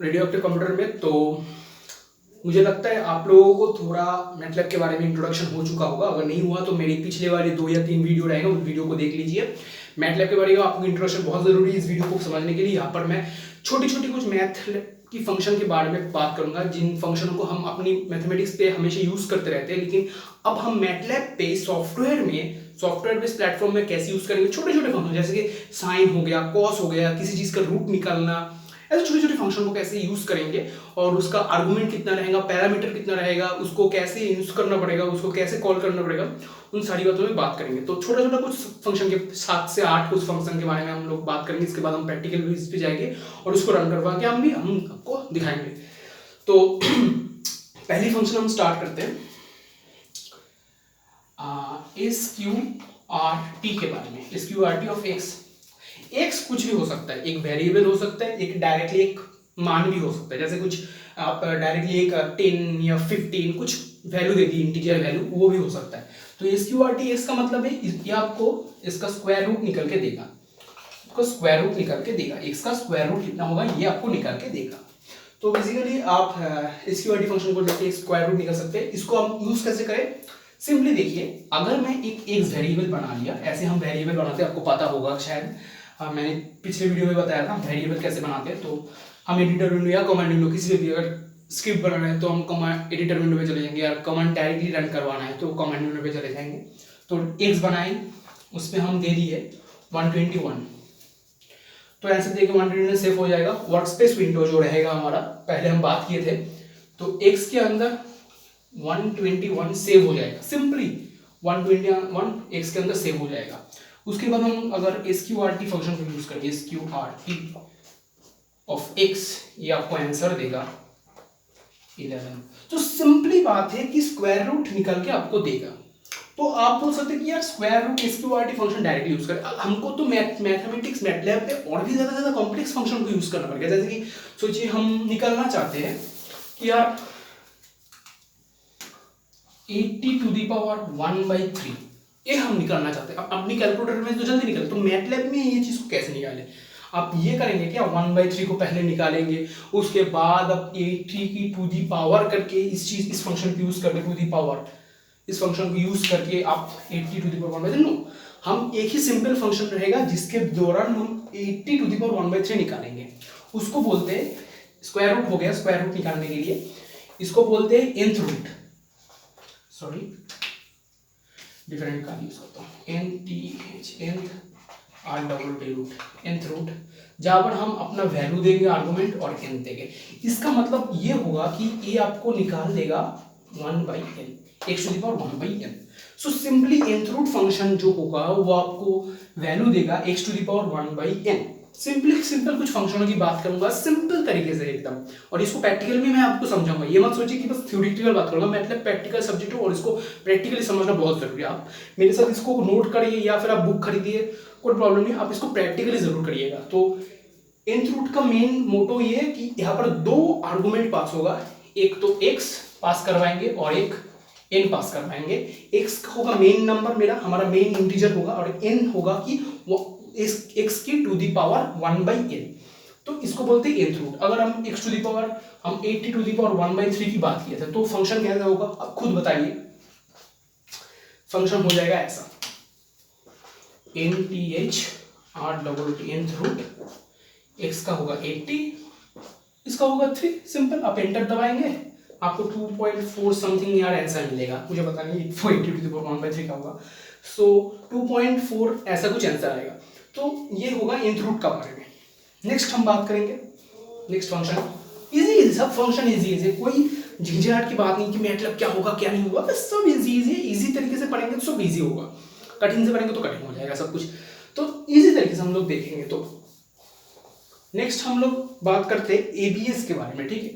Radio active computer में। तो मुझे लगता है आप लोगों को थोड़ा मैटलैब के बारे में इंट्रोडक्शन हो चुका होगा। अगर नहीं हुआ तो मेरी पिछले वाले 2 या 3 वीडियो रहेगा, उस वीडियो को देख लीजिए। मैटलैब के बारे में आपको इंट्रोडक्शन बहुत ज़रूरी है इस वीडियो को समझने के लिए। यहाँ पर मैं छोटी छोटी कुछ मैथ की फंक्शन के बारे में बात करूंगा, जिन फंक्शनों को हम अपनी मैथमेटिक्स पे हमेशा यूज़ करते रहते हैं, लेकिन अब हम मैटलैब पे सॉफ्टवेयर बेस्ड प्लेटफॉर्म में कैसे यूज़ करेंगे। छोटे छोटे फंक्शन जैसे कि साइन हो गया, कॉस हो गया, किसी चीज़ का रूट निकालना, ऐसे छोटे छोटे फंक्शन को कैसे यूज करेंगे और उसका आर्गुमेंट कितना रहेगा, पैरामीटर कितना रहेगा, उसको कैसे यूज करना पड़ेगा, उसको कैसे कॉल करना पड़ेगा, उन सारी बातों में बात करेंगे। तो छोटा छोटा कुछ फंक्शन के 7 से 8 कुछ फंक्शन के बारे में हम लोग बात करेंगे। इसके बाद हम प्रैक्टिकल बेस पे जाएंगे और उसको रन करवा के हम आपको दिखाएंगे। तो पहली फंक्शन हम स्टार्ट करते हैं SQRT के बारे में। SQRT ऑफ एक्स कुछ भी हो सकता है, एक वेरिएबल हो सकता है, एक डायरेक्टली एक मान भी हो सकता है। जैसे कुछ आप डायरेक्टली एक 10 या 15 कुछ वैल्यू दे दी, इंटीजर वैल्यू, वो भी हो सकता है। तो SQRT एक्स का मतलब है ये आपको इसका स्क्वायर रूट निकल के देगा, स्क्वायर रूट निकल के देगा। एक्स का स्क्वायर रूट कितना होगा ये आपको निकल के देगा। तो बेसिकली आप SQRT फंक्शन को लेके स्क्वायर रूट निकल सकते हैं। इसको हम यूज कैसे करें, सिंपली देखिए, अगर मैं एक एक्स वेरिएबल बना लिया, ऐसे हम वेरिएबल बनाते हैं, आपको पता होगा शायद, मैंने पिछले वीडियो में बताया था वेरिएबल कैसे बनाते हैं। तो हम एडिटर विंडो या कमांड विंडो किसी भी, अगर स्क्रिप्ट बना रहे हैं तो हम कमांड एडिटर विंडो पे चले जाएंगे, या कमांड डायरेक्टली रन करवाना है तो कमांड विंडो पे चले जाएंगे। तो एक्स बनाए, उस पर हम दे दिए 121, तो ऐसे देके 121 सेव हो जाएगा। वर्कस्पेस विंडो जो रहेगा हमारा, पहले हम बात किए थे, तो एक्स के अंदर 121 सेव हो जाएगा। सिंपली 121 एक्स के अंदर सेव हो जाएगा। उसके बाद हम अगर SQRT फंक्शन को यूज करेंगे, SQRT ऑफ एक्स, ये आपको आंसर देगा 11। तो सिंपली बात है कि स्क्वायर रूट निकल के आपको देगा। तो आप बोल सकते हैं कि यार square root SQRT function directly use करें। हमको तो मैथमेटिक्स मैटलैब पे और भी ज्यादा कॉम्प्लेक्स फंक्शन को यूज करना पड़ेगा। जैसे कि सोचिए हम निकालना चाहते हैं कि यार 80⁻⁴ ये हम निकालना चाहते हैं। अब अपनी कैलकुलेटर में तो जल्दी निकले, तो मैटलैब में ये चीज को कैसे निकालें। आप ये करेंगे क्या, 1/3 को पहले निकालेंगे, उसके बाद अब 80 की टू दी पावर करके इस फंक्शन को यूज करके, टू दी पावर इस फंक्शन को यूज करके आप 80 टू दी पावर 1/3, नो, हम एक ही सिंपल फंक्शन रहेगा जिसके दौरान हम 80 टू दी पावर 1/3 निकालेंगे। उसको बोलते हैं, स्क्वायर रूट हो गया, स्क्वायर रूट निकालने के लिए इसको बोलते हैं nth रूट, सॉरी डिफरेंट का यूज करता हूँ, nth रूट, जहां पर हम अपना वैल्यू देंगे आर्गुमेंट और n देंगे। इसका मतलब ये होगा कि ये आपको निकाल देगा 1/n, x to the power 1/n। So simply nth root function जो होगा वो आपको वैल्यू देगा x to the power 1/n। Simple कुछ फंक्शनों की बात करूंगा सिंपल तरीके से एकदम, और इसको प्रैक्टिकल में मैं आपको समझाऊंगा। ये मत सोचिए कि बस थ्योरेटिकल बात करूंगा, मतलब प्रैक्टिकल सब्जेक्ट हो और इसको प्रैक्टिकली समझना बहुत जरूरी है। आप मेरे साथ इसको नोट करिए या फिर आप बुक खरीदिए, कोई प्रॉब्लम नहीं, आप इसको प्रैक्टिकली जरूर करिएगा। तो nth रूट का मेन मोटो ये है कि यहाँ पर 2 आर्गुमेंट पास होगा, एक तो x पास करवाएंगे और एक n पास करवाएंगे। x होगा मेन नंबर, मेरा हमारा मेन इंटीजर होगा, और n होगा कि x की टू दी पावर 1/n। तो इसको बोलते हैं nth रूट। अगर हम x टू दी पावर, हम 80 टू दी पावर 1/3 की बात किए थे, तो फंक्शन कैसा होगा अब खुद बताइए। फंक्शन हो जाएगा ऐसा, nth रूट, x का होगा 80, इसका होगा 3। सिंपल, आप एंटर दबाएंगे, आपको 2.4 समथिंग यार आंसर मिलेगा, मुझे पता नहीं 80 टू दी पावर 1/3 का होगा। सो 2.4 ऐसा कुछ आंसर आएगा। तो ये होगा nth रूट का बारे में। नेक्स्ट हम बात करेंगे, नेक्स्ट फंक्शन इजी, सब फंक्शन इजी, कोई झंझट की बात नहीं कि मैटलैब क्या होगा क्या नहीं होगा, बस सब इजी तरीके से पढ़ेंगे तो सब इजी होगा, कठिन से पढ़ेंगे तो कठिन हो जाएगा सब कुछ। तो इजी तरीके से हम लोग देखेंगे। तो नेक्स्ट हम लोग बात करते हैं ABS के बारे में, ठीक है,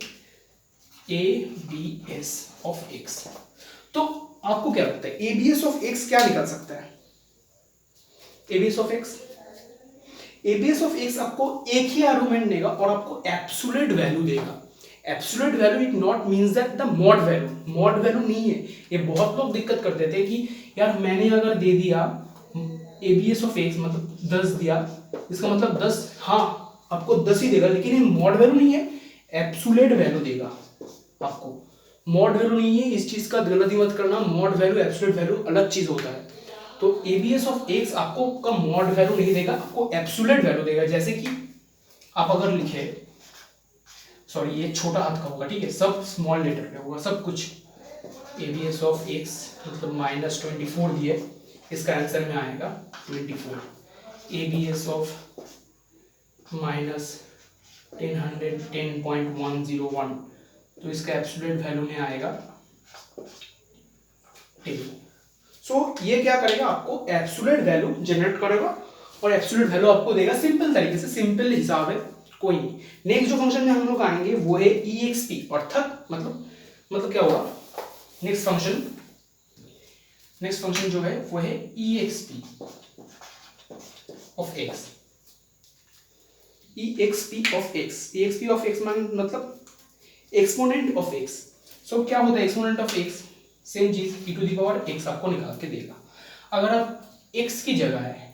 ABS ऑफ एक्स। तो आपको क्या लगता है ABS ऑफ एक्स क्या निकल सकता है। ABS ऑफ एक्स आपको एक ही आर्गुमेंट देगा और आपको एब्सोल्यूट वैल्यू देगा। Absolute value it not means that the mod value नहीं है। ये बहुत लोग दिक्कत करते थे कि यार मैंने अगर दे दिया ABS ऑफ एक्स मतलब 10 दिया, इसका मतलब 10, हाँ आपको 10 ही देगा, लेकिन ये मॉड वैल्यू नहीं है, एब्सोल्यूट वैल्यू देगा आपको, मॉड वैल्यू नहीं है, इस चीज का गलती मत करना, मॉड वैल्यू एब्सोल्यूट वैल्यू अलग चीज होता है। तो एबीएस ऑफ एक्स आपको का मॉड वैल्यू नहीं देगा, आपको एब्सोल्यूट वैल्यू देगा। जैसे कि आप अगर लिखे, सॉरी ये छोटा हाथ का होगा, ठीक है, सब स्मॉल लेटर पे होगा सब कुछ। एबीएस ऑफ एक्स मतलब -24 दिए, इसका आंसर में आएगा 24। एबीएस ऑफ -1010.101, तो इसका एब्सोल्यूट वैल्यू में आएगा 10। सो ये क्या करेगा, आपको एब्सोल्यूट वैल्यू जनरेट करेगा और एब्सोल्यूट वैल्यू आपको देगा सिंपल तरीके से, सिंपल हिसाब है कोई नहीं। नेक्स्ट जो फंक्शन में हम लोग आएंगे वो है EXP, अर्थात मतलब क्या होगा, नेक्स्ट फंक्शन जो है वो है EXP of x। EXP of x मतलब एक्सपोनेंट ऑफ x। सो क्या होता है एक्सपोनेंट ऑफ x, सेम चीज e⁻x आपको निकाल के देगा। अगर आप x की जगह है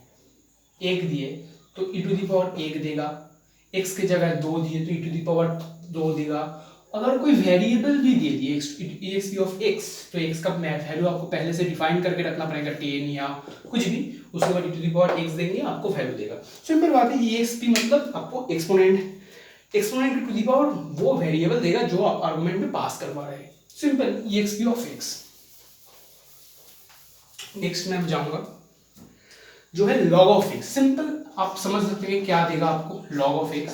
1 दिए तो e⁻1 देगा, x की जगह 2 दिए तो e⁻2 देगा। अगर कोई वेरिएबल भी दे दिए EXP ऑफ x, तो x का वैल्यू आपको पहले से डिफाइन करके रखना पड़ेगा, 10 या कुछ भी, उसके बाद e⁻x देंगे आपको वैल्यू देगा। सिंपल बात है, EXP मतलब आपको एक्सपोनेंट की टू दी पावर वो वेरिएबल देगा जो आप आर्गुमेंट में पास करवा रहे हैं। Simple EXP of x। Next में मैं जाऊंगा जो है log ऑफ x। सिंपल आप समझ सकते हैं क्या देगा आपको, log ऑफ x,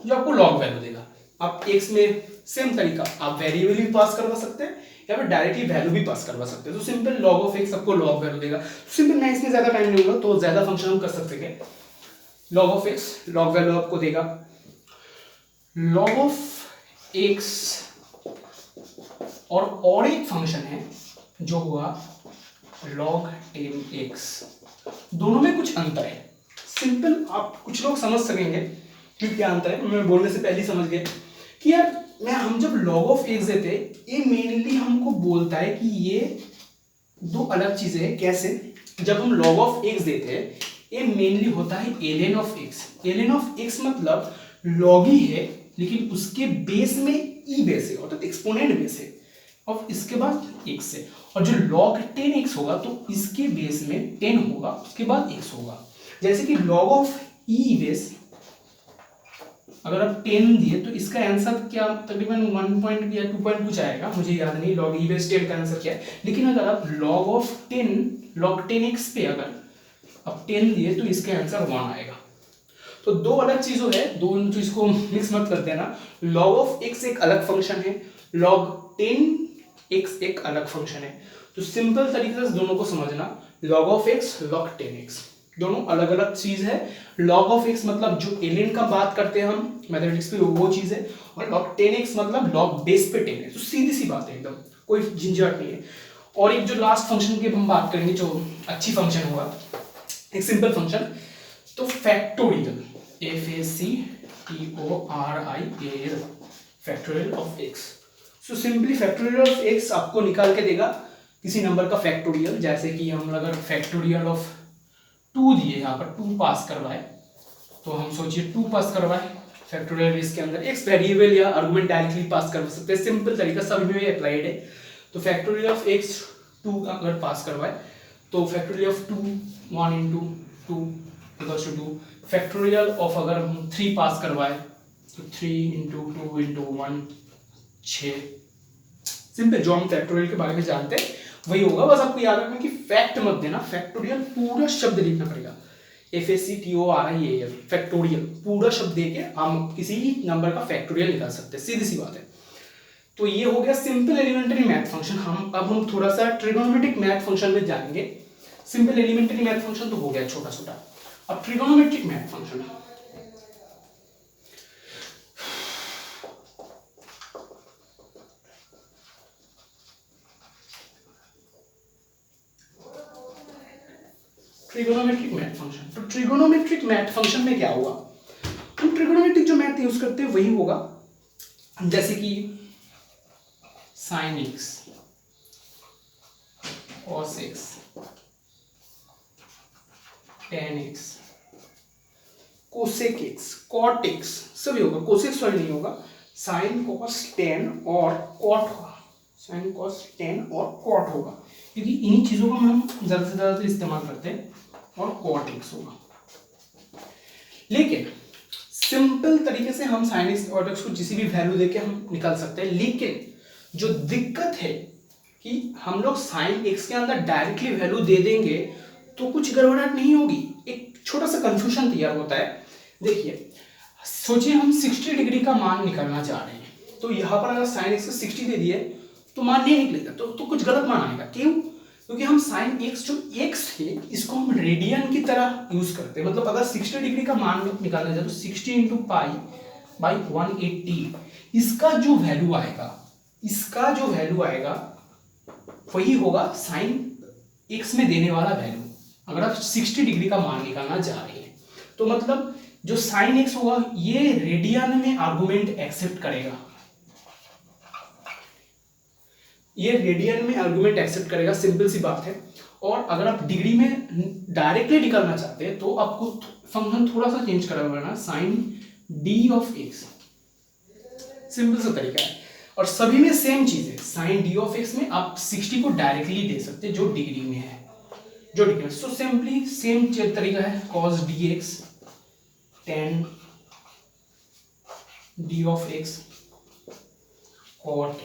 जो आपको log वैल्यू देगा। आप x में सेम तरीका, आप वेरिएबल भी पास करवा सकते हैं या फिर डायरेक्टली वैल्यू भी पास करवा सकते हैं। तो सिंपल log ऑफ x आपको log वैल्यू देगा। सिंपल मैं इसमें ज्यादा टाइम नहीं लूंगा, तो ज्यादा फंक्शन हम कर सकते हैं। log of x log value आपको देगा, log ऑफ x और एक फंक्शन है जो हुआ log 10x। दोनों में कुछ अंतर है। सिंपल आप कुछ लोग समझ सकेंगे कि क्या अंतर है, मैं बोलने से पहले ही समझ गए कि यार हम जब log ऑफ x देते हैं, ये मेनली हमको बोलता है कि ये दो अलग चीजें हैं। कैसे, जब हम log ऑफ x देते हैं, ये मेनली होता है ln of x। ln of x मतलब log ही है लेकिन उसके बेस में e बेस है, अर्थात एक्सपोनेंट बेस है, और इसके बाद x है। और जो log 10x होगा तो इसके बेस में 10 होगा, उसके बाद x होगा। जैसे कि log ऑफ e बेस अगर आप 10 दिए तो इसका आंसर क्या तकरीबन 1 पॉइंट या 2 पॉइंट कुछ आएगा, मुझे याद नहीं log e बेस 10 का आंसर क्या है। लेकिन अगर आप log ऑफ 10 log 10x पे अगर आप 10 दिए तो इसका आंसर 1 आएगा। तो दो अलग चीजों है, दोनों चीज को मिक्स मत कर देना। log ऑफ x एक अलग फंक्शन है, log 10x एक अलग फंक्शन है। तो सिंपल तरीके से दोनों को समझना, log of x log 10x दोनों अलग अलग चीज है। log ऑफ x मतलब जो ln का बात करते हैं हम मैथमेटिक्स पे वो चीज है, और log 10x मतलब log बेस पे 10 है। तो सीधी सी बात है, एकदम कोई झंझट नहीं है। और एक जो लास्ट फंक्शन की हम बात करेंगे जो अच्छी फंक्शन होगा, एक सिंपल फंक्शन, तो factorial FACTORIAL factorial of x। So simply factorial of x आपको निकाल के देगा किसी नंबर का फैक्टोरियल। जैसे कि हम अगर फैक्टोरियल ऑफ 2 दिए, यहाँ पर 2 पास करवाए, तो हम सोचिए 2 पास करवाए फैक्टोरियल, इसके अंदर x वेरिएबल या आर्गुमेंट डायरेक्टली पास कर सकते हैं। सिंपल तरीका सभी में अप्लाइड है। तो फैक्टोरियल ऑफ x 2 अगर पास करवाए तो factorial of 2 1 into 2 equals to 2। Factorial of अगर हम 3 पास करवाए तो 3 into 2 into 1 6। सिंपल जो हम फैक्टोरियल के बारे में जानते हैं वही होगा। बस आपको याद रखना कि फैक्ट मत देना, फैक्टोरियल पूरा शब्द लिखना पड़ेगा, FACTORIAL फैक्टोरियल पूरा शब्द देके हम किसी नंबर का फैक्टोरियल निकाल सकते हैं, सीधी सी बात है। तो ये हो गया सिंपल एलिमेंट्री मैथ फंक्शन। हम थोड़ा सा ट्रिगोनोमेट्रिक मैथ फंक्शन में जाएंगे। सिंपल एलिमेंट्री मैथ फंक्शन तो हो गया छोटा छोटा, अब trigonometric math function. Trigonometric math function, तो ट्रिगोनोमेट्रिक मैथ फंक्शन में क्या होगा, हम ट्रिगोनोमेट्रिक जो मैथ यूज करते हैं वही होगा। जैसे कि sin x cos x tan x cosec x cot x सभी होगा, cosec सॉरी नहीं होगा, साइन कॉस टेन और कॉट होगा, साइन कॉस टेन और कॉट होगा, क्योंकि इन्हीं चीज़ों का हम ज़्यादा से ज़्यादा इस्तेमाल करते हैं, और कॉट एक्स होगा। लेकिन सिंपल तरीके से हम साइन एक्स कॉट एक्स को किसी भी वैल्यू देके हम निकाल सकते हैं, लेकिन जो दिक्कत है कि हम लोग साइन एक्स के अंदर डायरेक्टली वैल्यू दे देंगे तो कुछ गड़बड़ाहट नहीं होगी, एक छोटा सा कंफ्यूजन तैयार होता है। देखिए, सोचिए हम 60 डिग्री का मान निकालना चाह रहे हैं, तो यहाँ पर अगर साइन एक्स को 60 दे दिए तो मान नहीं निकलेगा, तो कुछ गलत मान आएगा। क्यों? क्योंकि हम साइन एक्स जो एक्स है इसको हम रेडियन की तरह यूज करते हैं। मतलब अगर 60 डिग्री का मान निकालना चाहे तो 60 इंटू पाई बाई 180, इसका जो वैल्यू आएगा वही होगा साइन एक्स में देने वाला वैल्यू, अगर आप 60 डिग्री का मान निकालना चाह रहे हैं। तो मतलब जो साइन एक्स होगा ये रेडियन में आर्गुमेंट एक्सेप्ट करेगा, ये रेडियन में आर्गुमेंट एक्सेप्ट करेगा, सिंपल सी बात है। और अगर आप डिग्री में डायरेक्टली निकालना चाहते हैं तो आपको फंक्शन थोड़ा सा चेंज करना पड़ेगा, sine d of x, simple सा तरीका है। और सभी में सेम चीज है, साइन डी ऑफ एक्स में आप 60 को डायरेक्टली दे सकते हैं जो डिग्री में है, जो डिग्री में। सो सिंपली सेम तरीका है, cos d x tan d of x cot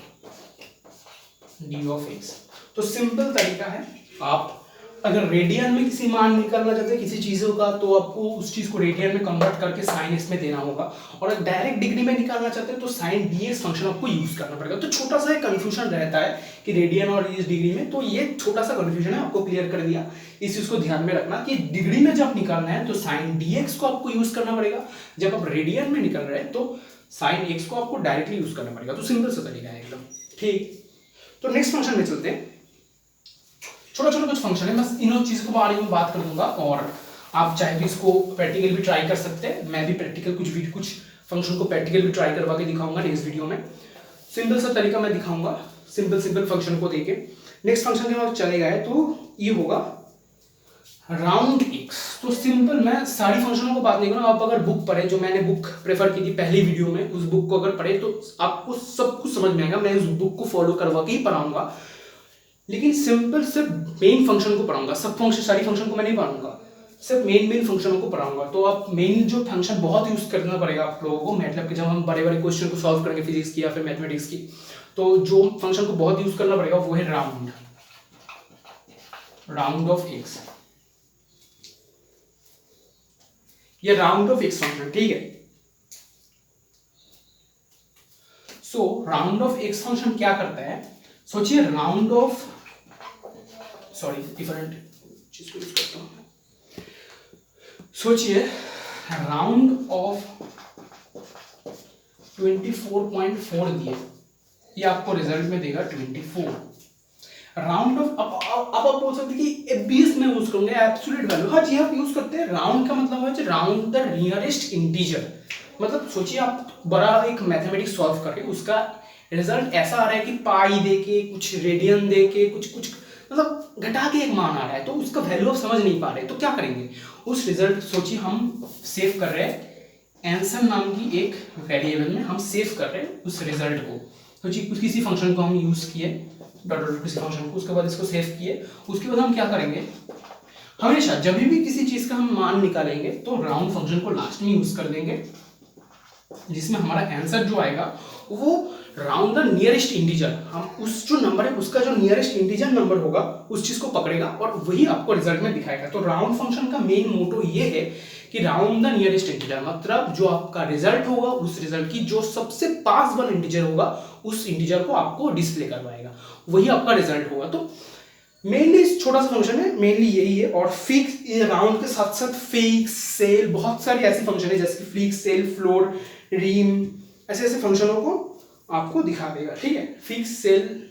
d of x. तो सिंपल तरीका है, आप अगर रेडियन में किसी मान निकालना चाहते हैं किसी चीजों का तो आपको उस चीज को रेडियन में कन्वर्ट करके साइन एक्स में देना होगा, और अगर डायरेक्ट डिग्री में निकालना चाहते हैं तो साइन डी एक्स फंक्शन आपको यूज करना पड़ेगा। तो छोटा सा एक कंफ्यूजन रहता है कि रेडियन और इस डिग्री में, तो ये छोटा सा कंफ्यूजन है, आपको क्लियर कर दिया। इस चीज को ध्यान में रखना कि डिग्री में जब निकालना है तो साइन डी एक्स को आपको यूज करना पड़ेगा, जब आप रेडियन में निकल रहे हैं तो साइन एक्स को आपको डायरेक्टली यूज करना पड़ेगा। तो सिंपल सा तरीका है एकदम, ठीक। तो नेक्स्ट फंक्शन में चलते हैं, छोटा छोटा कुछ फंक्शन है, बस इन चीजों के बारे में बात कर दूंगा, और आप चाहे तो इसको प्रैक्टिकल भी ट्राई कर सकते हैं। मैं भी प्रैक्टिकल कुछ फंक्शन को प्रैक्टिकल भी ट्राई करवा के दिखाऊंगा नेक्स्ट वीडियो में। सिंपल सा तरीका मैं दिखाऊंगा, सिंपल फंक्शन को देके। नेक्स्ट फंक्शन के बाद चलेगा है तो ये होगा राउंड एक्स। तो सिंपल, मैं सारी फंक्शनों को बात नहीं करूँगा, आप अगर बुक पढ़े, जो मैंने बुक प्रेफर की थी पहली वीडियो में, उस बुक को अगर पढ़े तो आपको सब कुछ समझ में आएगा। मैं उस बुक को फॉलो करवा के ही पढ़ाऊंगा, लेकिन सिंपल सिर्फ मेन फंक्शन को पढ़ाऊंगा, सब फंक्शन सारी फंक्शन को मैं नहीं पढ़ाऊंगा, सिर्फ मेन फंक्शनों को पढ़ाऊंगा। तो आप मेन जो फंक्शन बहुत यूज करना पड़ेगा आप लोगों को, मतलब कि जब हम बड़े बड़े क्वेश्चन को सॉल्व करेंगे फिजिक्स की या फिर मैथमेटिक्स की, तो जो फंक्शन को बहुत यूज करना पड़ेगा वो है राउंड ऑफ एक्स। ये राउंड ऑफ एक्स फंक्शन, ठीक है। सो राउंड ऑफ एक्स फंक्शन क्या करता है, सोचिए राउंड ऑफ, सॉरी डिफरेंट चीज को यूज करता हूं, सोचिए राउंड ऑफ 24.4 दिए, ये आपको रिजल्ट में देगा 24। राउंड ऑफ, अब आप बोल सकते हैं कि एबीएस में यूज करूंगा एब्सोल्यूट वैल्यू, हाँ जी आप यूज करते हैं। राउंड का मतलब है राउंड द नियरेस्ट इंटीजर, मतलब सोचिए आप बड़ा एक मैथमेटिक्स सॉल्व करके उसका रिजल्ट ऐसा आ रहा है कि पाई देके, कुछ रेडियन देके, कुछ मतलब घटा के एक मान आ रहा है, तो उसका वैल्यू आप समझ नहीं पा रहे, तो क्या करेंगे, उस रिजल्ट, सोचिए हम सेव कर रहे हैं आंसर नाम की एक वेरिएबल में, हम सेव कर रहे हैं उस रिजल्ट को। सोचिए किसी फंक्शन को हम यूज किए, डॉट किसी फंक्शन को, उसके बाद इसको सेव किए, उसके बाद हम क्या करेंगे, हमेशा जब भी किसी चीज का हम मान निकालेंगे तो राउंड फंक्शन को लास्ट में यूज कर देंगे, जिसमें हमारा आंसर जो आएगा वो राउंड द नियरेस्ट इंटीजर, हम उस जो नंबर है उसका जो नियरेस्ट इंटीजर नंबर होगा उस चीज को पकड़ेगा और वही आपको रिजल्ट में दिखाएगा। तो राउंड फंक्शन का मेन मोटो ये है कि राउंड द नियरेस्ट इंटीजर, मतलब जो आपका रिजल्ट होगा उस रिजल्ट की जो सबसे पास वाला इंटीजर होगा उस इंटीजर को आपको डिस्प्ले करवाएगा, वही आपका रिजल्ट होगा। तो मेनली छोटा सा फंक्शन है, मेनली यही है। और फिक्स, राउंड के साथ साथ फिक्स, सेल, बहुत सारी ऐसी फंक्शन है जैसे कि फिक्स, सेल, फ्लोर, रीम, ऐसे ऐसे फंक्शनों को आपको दिखा देगा, ठीक है। फिक्स, सेल,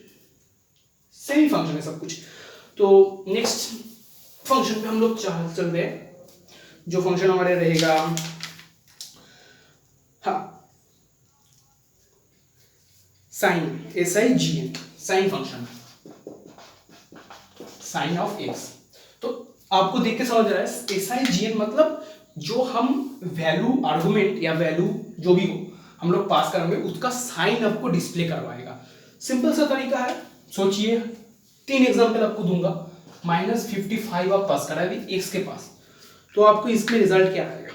सेम फंक्शन है सब कुछ। तो नेक्स्ट फंक्शन पे हम लोग चल रहे हैं, जो फंक्शन हमारे रहेगा, हाँ, sign, SIGN, sine function, sign of x. तो आपको देख के समझ रहा है SIGN मतलब जो हम वैल्यू आर्गुमेंट या वैल्यू जो भी हो हम लोग पास करेंगे उसका साइन आपको डिस्प्ले करवाएगा। सिंपल सा तरीका है। सोचिए 3 एग्जाम्पल आपको दूंगा। -55 आप पास करा दी एक्स के पास, तो आपको इसमें रिजल्ट क्या आएगा?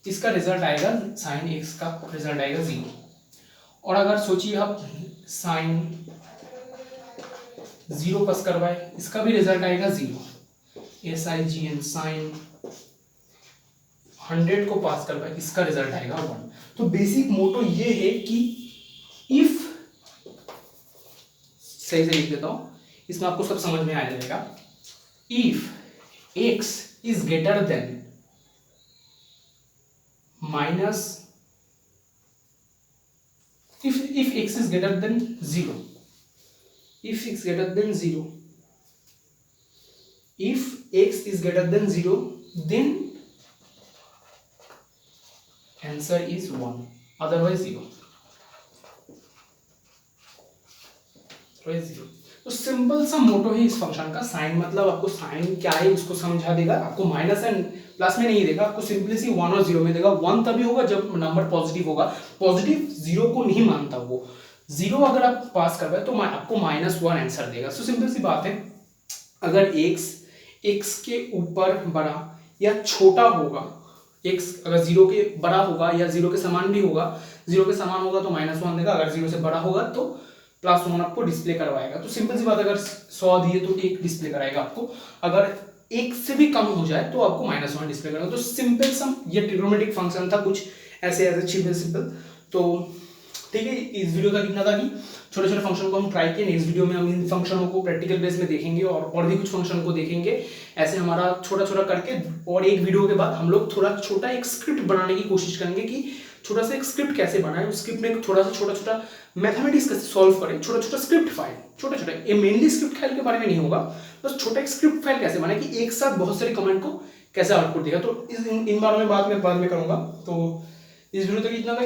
इसका रिजल्ट आएगा साइन एक्स का रिजल्ट आएगा 0। और अगर सोचिए आप साइन 0 पास करवाए, इसका भी रिजल्ट आएगा 0। SIGN साइन 100 को पास करवाए, इसका रिजल्ट आएगा 1। तो बेसिक मोटो ये है कि इफ, सही से लिख देता हूं, इसमें आपको सब समझ में आ जाएगा। If x is greater than minus, if x is greater than 0, if x greater than 0, if x is greater than 0, then answer is 1, otherwise 0, otherwise 0। तो सिंपल सा मोटो है इस फंक्शन का। साइन मतलब आपको साइन क्या है उसको समझा देगा, आपको माइनस एंड प्लस में नहीं देगा, आपको सिंपली सी 1 और 0 में देगा। 1 तभी होगा जब नंबर पॉजिटिव होगा, पॉजिटिव 0 को नहीं मानता वो। 0 अगर आप पास कर पाए तो आपको -1 आंसर देगा। सो सिंपल सी बात है, अगर x के ऊपर बड़ा या छोटा होगा, x अगर 0 के बड़ा होगा या 0 के समान भी होगा, 0 के समान होगा तो -1 देगा, अगर 0 से बड़ा होगा तो +1 आपको डिस्प्ले करवाएगा। तो सिंपल सी बात, अगर 100 दिए तो 1 डिस्प्ले कराएगा आपको, अगर 1 से भी कम हो जाए तो आपको -1 डिस्प्ले करेगा। तो सिंपल सा ये ट्रिग्नोमेट्रिक फंक्शन था, कुछ ऐसे सिंपल। तो ठीक है, इस वीडियो का इतना था कि छोटे छोटे फंक्शन को हम ट्राई किए। नेक्स्ट वीडियो में हम इन फंक्शनों को प्रैक्टिकल बेस में देखेंगे और भी कुछ फंक्शन को देखेंगे। ऐसे हमारा छोटा छोटा करके, और एक वीडियो के बाद हम लोग थोड़ा छोटा एक स्क्रिप्ट बनाने की कोशिश करेंगे कि छोटा सा एक स्क्रिप्ट कैसे बनाए, उस स्क्रिप्ट में थोड़ा सा छोटा छोटा मैथमेटिक्स कैसे सॉल्व करें, छोटा छोटा स्क्रिप्ट फाइल, छोटा छोटा, ये मेनली स्क्रिप्ट फाइल के बारे में नहीं होगा, बस छोटा एक स्क्रिप्ट फाइल कैसे बनाए कि एक साथ बहुत सारे कमेंट को कैसे आउटपुट देगा। तो इन बारों में बाद में करूंगा। तो इस वीडियो तक इतना था।